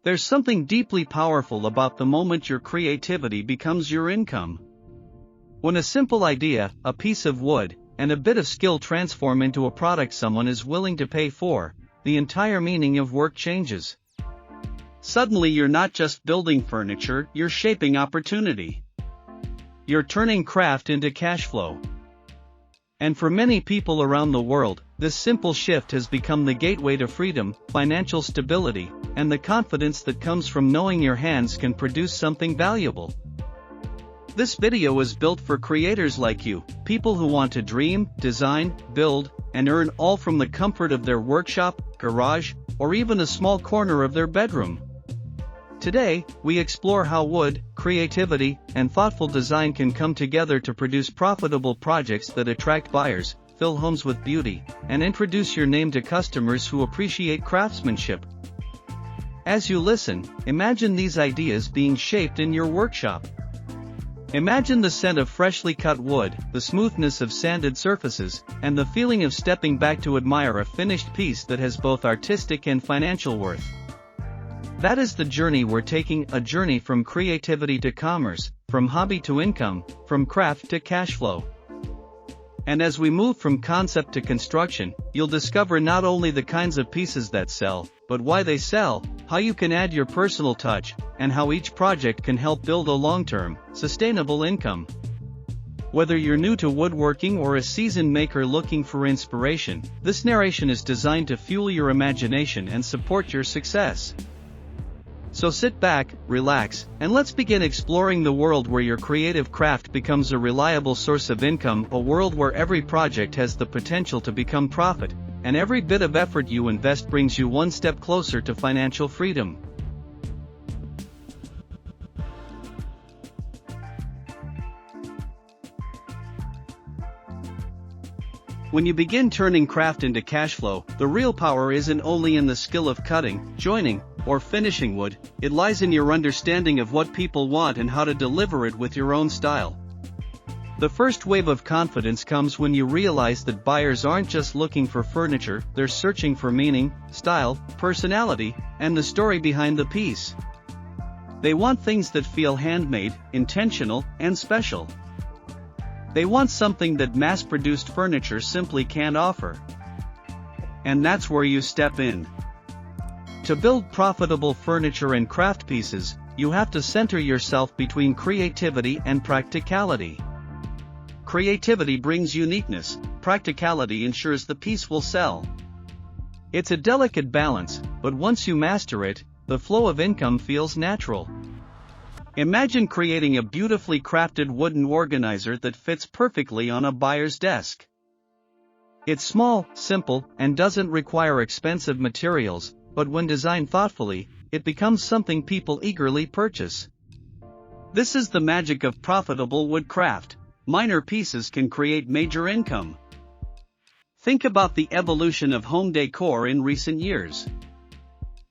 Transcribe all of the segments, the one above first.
There's something deeply powerful about the moment your creativity becomes your income. When a simple idea, a piece of wood, and a bit of skill transform into a product someone is willing to pay for, the entire meaning of work changes. Suddenly you're not just building furniture, you're shaping opportunity. You're turning craft into cash flow. And for many people around the world, this simple shift has become the gateway to freedom, financial stability, and the confidence that comes from knowing your hands can produce something valuable. This video is built for creators like you, people who want to dream, design, build, and earn all from the comfort of their workshop, garage, or even a small corner of their bedroom. Today, we explore how wood, creativity, and thoughtful design can come together to produce profitable projects that attract buyers, fill homes with beauty, and introduce your name to customers who appreciate craftsmanship. As you listen, imagine these ideas being shaped in your workshop. Imagine the scent of freshly cut wood, the smoothness of sanded surfaces, and the feeling of stepping back to admire a finished piece that has both artistic and financial worth. That is the journey we're taking, a journey from creativity to commerce, from hobby to income, from craft to cash flow. And as we move from concept to construction, you'll discover not only the kinds of pieces that sell, but why they sell, how you can add your personal touch, and how each project can help build a long-term, sustainable income. Whether you're new to woodworking or a seasoned maker looking for inspiration, this narration is designed to fuel your imagination and support your success. So sit back, relax, and let's begin exploring the world where your creative craft becomes a reliable source of income, a world where every project has the potential to become profit, and every bit of effort you invest brings you one step closer to financial freedom. When you begin turning craft into cash flow, the real power isn't only in the skill of cutting, joining, or finishing wood, it lies in your understanding of what people want and how to deliver it with your own style. The first wave of confidence comes when you realize that buyers aren't just looking for furniture, they're searching for meaning, style, personality, and the story behind the piece. They want things that feel handmade, intentional, and special. They want something that mass-produced furniture simply can't offer. And that's where you step in. To build profitable furniture and craft pieces, you have to center yourself between creativity and practicality. Creativity brings uniqueness, practicality ensures the piece will sell. It's a delicate balance, but once you master it, the flow of income feels natural. Imagine creating a beautifully crafted wooden organizer that fits perfectly on a buyer's desk. It's small, simple, and doesn't require expensive materials, but when designed thoughtfully, it becomes something people eagerly purchase. This is the magic of profitable woodcraft. Minor pieces can create major income. Think about the evolution of home decor in recent years.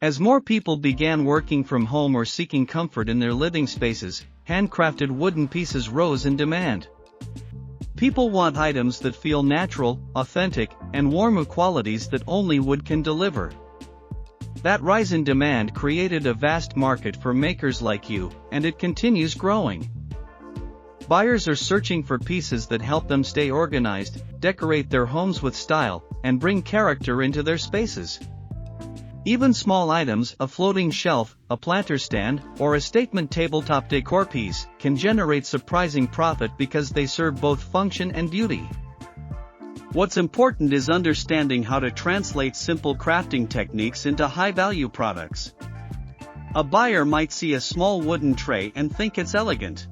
As more people began working from home or seeking comfort in their living spaces, handcrafted wooden pieces rose in demand. People want items that feel natural, authentic, and warm, with qualities that only wood can deliver. That rise in demand created a vast market for makers like you, and it continues growing. Buyers are searching for pieces that help them stay organized, decorate their homes with style, and bring character into their spaces. Even small items, a floating shelf, a planter stand, or a statement tabletop decor piece, can generate surprising profit because they serve both function and beauty. What's important is understanding how to translate simple crafting techniques into high-value products. A buyer might see a small wooden tray and think it's elegant.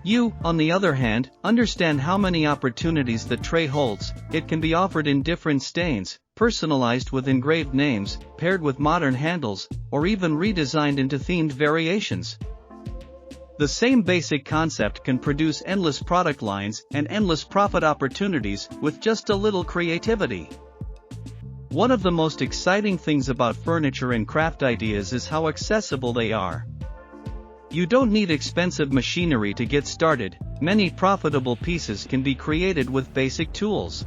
You, on the other hand, understand how many opportunities the tray holds. It can be offered in different stains, personalized with engraved names, paired with modern handles, or even redesigned into themed variations. The same basic concept can produce endless product lines and endless profit opportunities with just a little creativity. One of the most exciting things about furniture and craft ideas is how accessible they are. You don't need expensive machinery to get started. Many profitable pieces can be created with basic tools.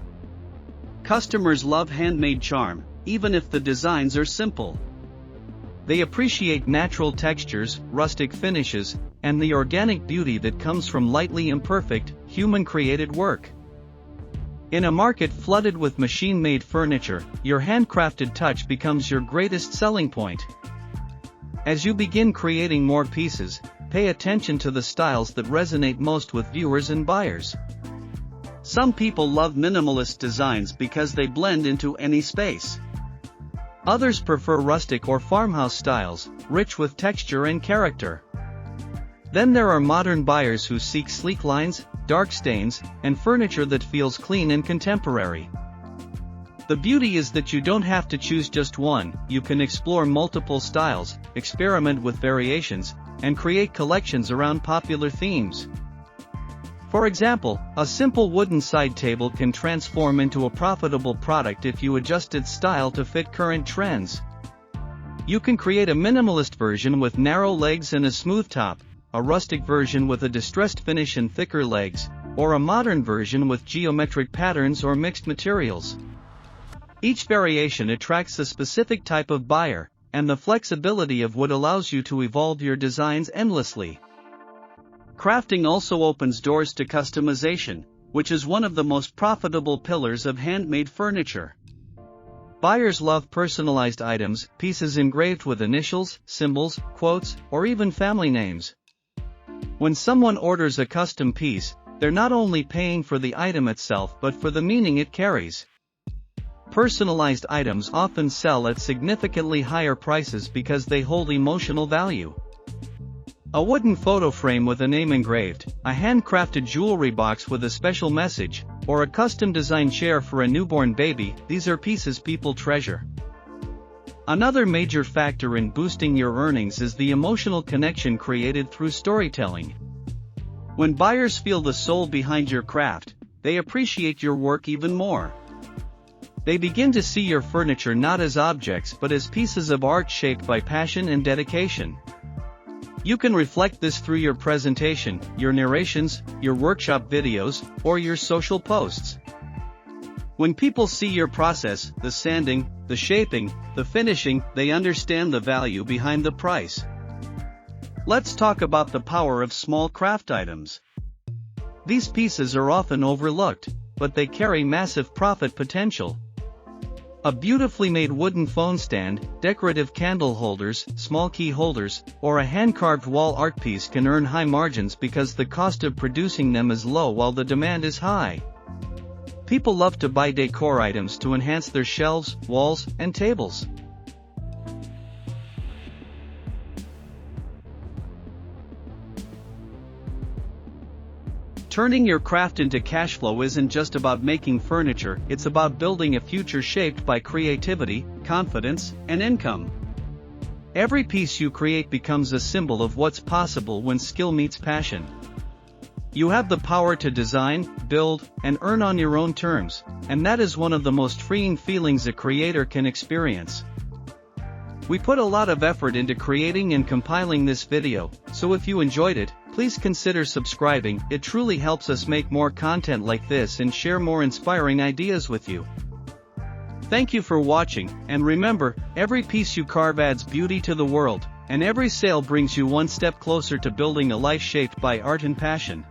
Customers love handmade charm, even if the designs are simple. They appreciate natural textures, rustic finishes, and the organic beauty that comes from lightly imperfect, human-created work. In a market flooded with machine-made furniture, your handcrafted touch becomes your greatest selling point. As you begin creating more pieces, pay attention to the styles that resonate most with viewers and buyers. Some people love minimalist designs because they blend into any space. Others prefer rustic or farmhouse styles, rich with texture and character. Then there are modern buyers who seek sleek lines, dark stains, and furniture that feels clean and contemporary. The beauty is that you don't have to choose just one. You can explore multiple styles, experiment with variations, and create collections around popular themes. For example, a simple wooden side table can transform into a profitable product if you adjust its style to fit current trends. You can create a minimalist version with narrow legs and a smooth top, a rustic version with a distressed finish and thicker legs, or a modern version with geometric patterns or mixed materials. Each variation attracts a specific type of buyer, and the flexibility of wood allows you to evolve your designs endlessly. Crafting also opens doors to customization, which is one of the most profitable pillars of handmade furniture. Buyers love personalized items, pieces engraved with initials, symbols, quotes, or even family names. When someone orders a custom piece, they're not only paying for the item itself but for the meaning it carries. Personalized items often sell at significantly higher prices because they hold emotional value. A wooden photo frame with a name engraved, a handcrafted jewelry box with a special message, or a custom-designed chair for a newborn baby, these are pieces people treasure. Another major factor in boosting your earnings is the emotional connection created through storytelling. When buyers feel the soul behind your craft, they appreciate your work even more. They begin to see your furniture not as objects but as pieces of art shaped by passion and dedication. You can reflect this through your presentation, your narrations, your workshop videos, or your social posts. When people see your process, the sanding, the shaping, the finishing, they understand the value behind the price. Let's talk about the power of small craft items. These pieces are often overlooked, but they carry massive profit potential. A beautifully made wooden phone stand, decorative candle holders, small key holders, or a hand-carved wall art piece can earn high margins because the cost of producing them is low while the demand is high. People love to buy decor items to enhance their shelves, walls, and tables. Turning your craft into cash flow isn't just about making furniture, it's about building a future shaped by creativity, confidence, and income. Every piece you create becomes a symbol of what's possible when skill meets passion. You have the power to design, build, and earn on your own terms, and that is one of the most freeing feelings a creator can experience. We put a lot of effort into creating and compiling this video, so if you enjoyed it, please consider subscribing. It truly helps us make more content like this and share more inspiring ideas with you. Thank you for watching, and remember, every piece you carve adds beauty to the world, and every sale brings you one step closer to building a life shaped by art and passion.